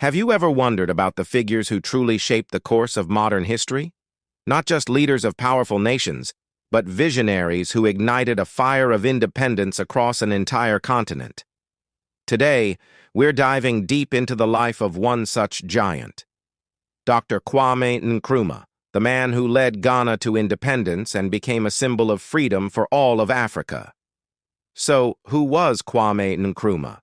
Have you ever wondered about the figures who truly shaped the course of modern history? Not just leaders of powerful nations, but visionaries who ignited a fire of independence across an entire continent. Today, we're diving deep into the life of one such giant, Dr. Kwame Nkrumah, the man who led Ghana to independence and became a symbol of freedom for all of Africa. So, who was Kwame Nkrumah?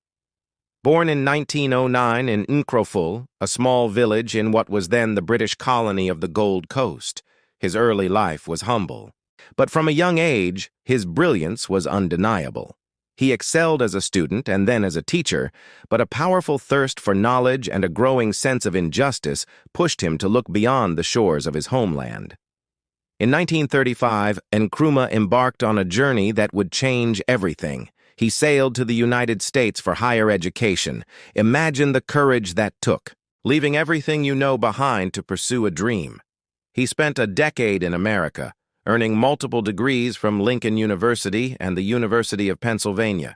Born in 1909 in Nkroful, a small village in what was then the British colony of the Gold Coast, his early life was humble. But from a young age, his brilliance was undeniable. He excelled as a student and then as a teacher, but a powerful thirst for knowledge and a growing sense of injustice pushed him to look beyond the shores of his homeland. In 1935, Nkrumah embarked on a journey that would change everything. He sailed to the United States for higher education. Imagine the courage that took, leaving everything you know behind to pursue a dream. He spent a decade in America, earning multiple degrees from Lincoln University and the University of Pennsylvania.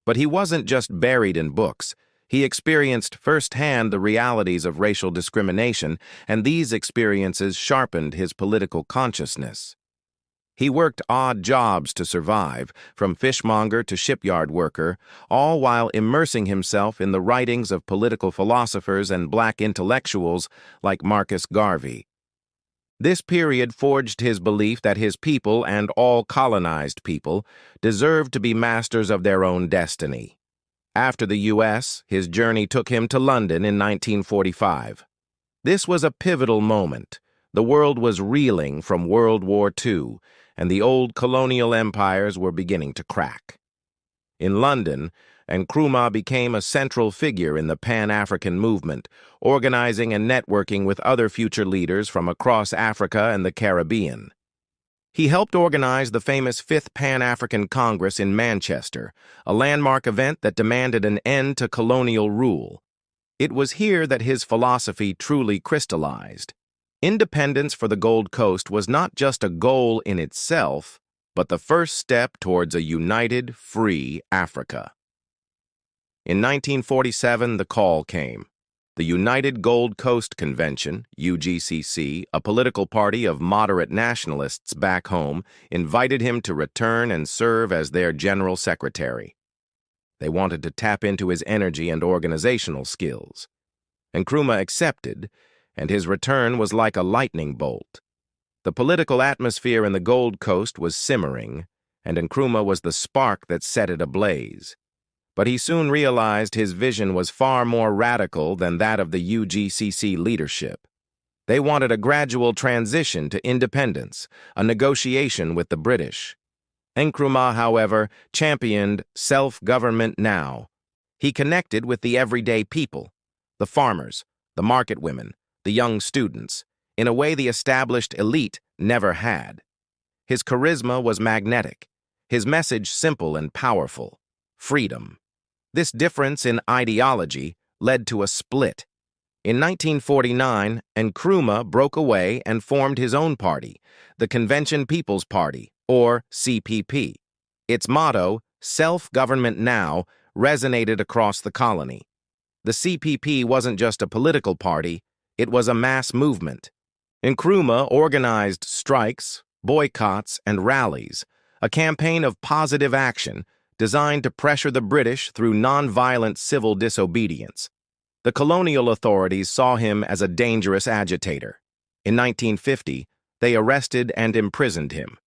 But he wasn't just buried in books. He experienced firsthand the realities of racial discrimination, and these experiences sharpened his political consciousness. He worked odd jobs to survive, from fishmonger to shipyard worker, all while immersing himself in the writings of political philosophers and black intellectuals like Marcus Garvey. This period forged his belief that his people and all colonized people deserved to be masters of their own destiny. After the U.S., his journey took him to London in 1945. This was a pivotal moment. The world was reeling from World War II, and the old colonial empires were beginning to crack. In London, Nkrumah became a central figure in the Pan-African movement, organizing and networking with other future leaders from across Africa and the Caribbean. He helped organize the famous Fifth Pan-African Congress in Manchester, a landmark event that demanded an end to colonial rule. It was here that his philosophy truly crystallized. Independence for the Gold Coast was not just a goal in itself, but the first step towards a united, free Africa. In 1947, the call came. The United Gold Coast Convention, UGCC, a political party of moderate nationalists back home, invited him to return and serve as their general secretary. They wanted to tap into his energy and organizational skills. Nkrumah accepted, and his return was like a lightning bolt. The political atmosphere in the Gold Coast was simmering, and Nkrumah was the spark that set it ablaze. But he soon realized his vision was far more radical than that of the UGCC leadership. They wanted a gradual transition to independence, a negotiation with the British. Nkrumah, however, championed self-government now. He connected with the everyday people, the farmers, the market women, the young students, in a way the established elite never had. His charisma was magnetic, his message simple and powerful: freedom. This difference in ideology led to a split. In 1949, Nkrumah broke away and formed his own party, the Convention People's Party, or CPP. Its motto, Self-Government Now, resonated across the colony. The CPP wasn't just a political party, it was a mass movement. Nkrumah organized strikes, boycotts, and rallies, a campaign of positive action designed to pressure the British through nonviolent civil disobedience. The colonial authorities saw him as a dangerous agitator. In 1950, they arrested and imprisoned him.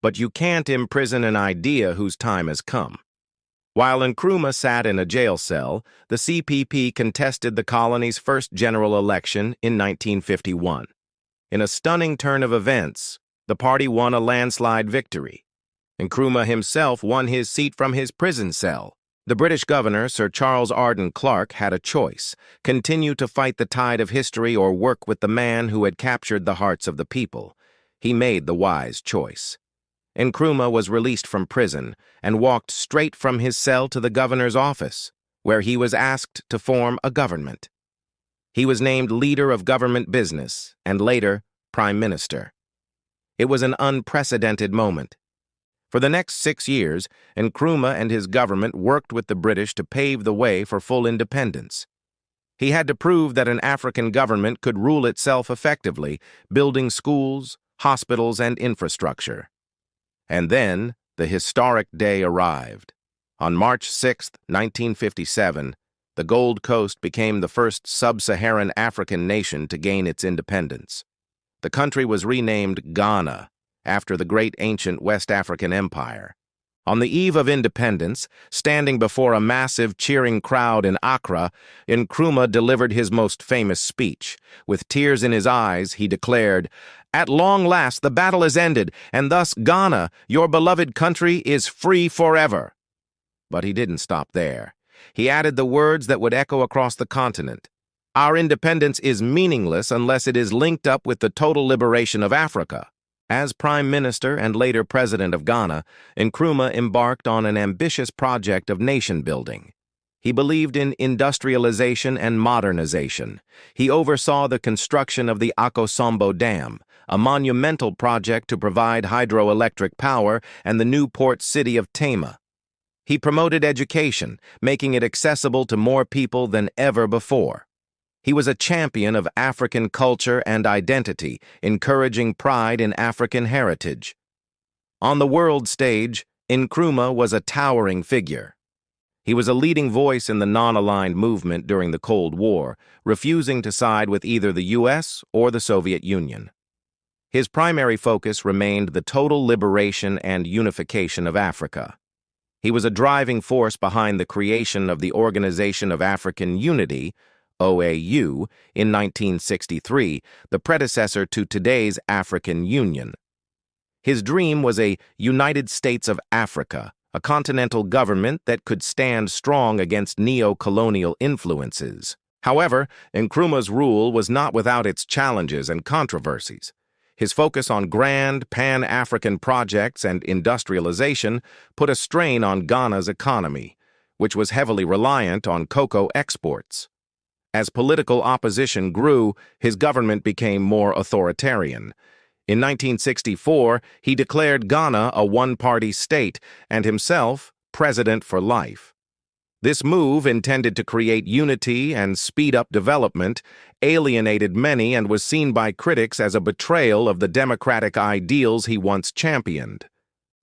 But you can't imprison an idea whose time has come. While Nkrumah sat in a jail cell, the CPP contested the colony's first general election in 1951. In a stunning turn of events, the party won a landslide victory. Nkrumah himself won his seat from his prison cell. The British governor, Sir Charles Arden Clarke, had a choice: continue to fight the tide of history or work with the man who had captured the hearts of the people. He made the wise choice. Nkrumah was released from prison and walked straight from his cell to the governor's office, where he was asked to form a government. He was named leader of government business and later prime minister. It was an unprecedented moment. For the next 6 years, Nkrumah and his government worked with the British to pave the way for full independence. He had to prove that an African government could rule itself effectively, building schools, hospitals, and infrastructure. And then, the historic day arrived. On March 6, 1957, the Gold Coast became the first sub-Saharan African nation to gain its independence. The country was renamed Ghana, after the great ancient West African Empire. On the eve of independence, standing before a massive cheering crowd in Accra, Nkrumah delivered his most famous speech. With tears in his eyes, he declared, "At long last the battle is ended, and thus Ghana, your beloved country, is free forever." But he didn't stop there. He added the words that would echo across the continent. "Our independence is meaningless unless it is linked up with the total liberation of Africa." As Prime Minister and later President of Ghana, Nkrumah embarked on an ambitious project of nation-building. He believed in industrialization and modernization. He oversaw the construction of the Akosombo Dam, a monumental project to provide hydroelectric power, and the new port city of Tema. He promoted education, making it accessible to more people than ever before. He was a champion of African culture and identity, encouraging pride in African heritage. On the world stage, Nkrumah was a towering figure. He was a leading voice in the non-aligned movement during the Cold War, refusing to side with either the U.S. or the Soviet Union. His primary focus remained the total liberation and unification of Africa. He was a driving force behind the creation of the Organization of African Unity, OAU, in 1963, the predecessor to today's African Union. His dream was a United States of Africa, a continental government that could stand strong against neo-colonial influences. However, Nkrumah's rule was not without its challenges and controversies. His focus on grand pan-African projects and industrialization put a strain on Ghana's economy, which was heavily reliant on cocoa exports. As political opposition grew, his government became more authoritarian. In 1964, he declared Ghana a one-party state and himself president for life. This move, intended to create unity and speed up development, alienated many and was seen by critics as a betrayal of the democratic ideals he once championed.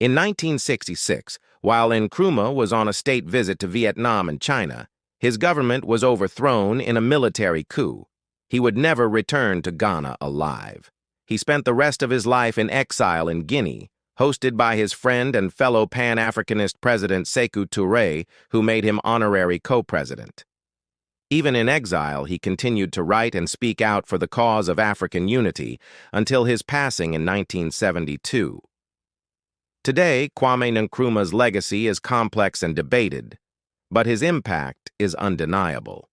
In 1966, while Nkrumah was on a state visit to Vietnam and China, his government was overthrown in a military coup. He would never return to Ghana alive. He spent the rest of his life in exile in Guinea, hosted by his friend and fellow Pan-Africanist President Sekou Touré, who made him honorary co-president. Even in exile, he continued to write and speak out for the cause of African unity until his passing in 1972. Today, Kwame Nkrumah's legacy is complex and debated, but his impact is undeniable.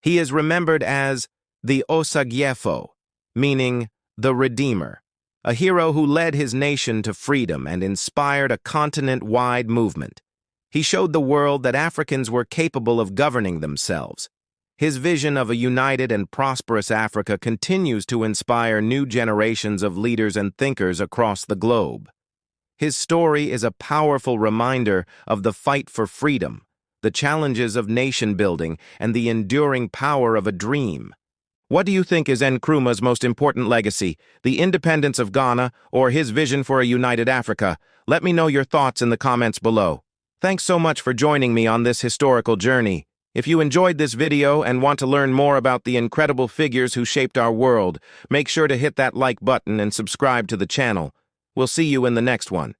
He is remembered as the Osagyefo, meaning the Redeemer, a hero who led his nation to freedom and inspired a continent-wide movement. He showed the world that Africans were capable of governing themselves. His vision of a united and prosperous Africa continues to inspire new generations of leaders and thinkers across the globe. His story is a powerful reminder of the fight for freedom, the challenges of nation-building, and the enduring power of a dream. What do you think is Nkrumah's most important legacy, the independence of Ghana or his vision for a united Africa? Let me know your thoughts in the comments below. Thanks so much for joining me on this historical journey. If you enjoyed this video and want to learn more about the incredible figures who shaped our world, make sure to hit that like button and subscribe to the channel. We'll see you in the next one.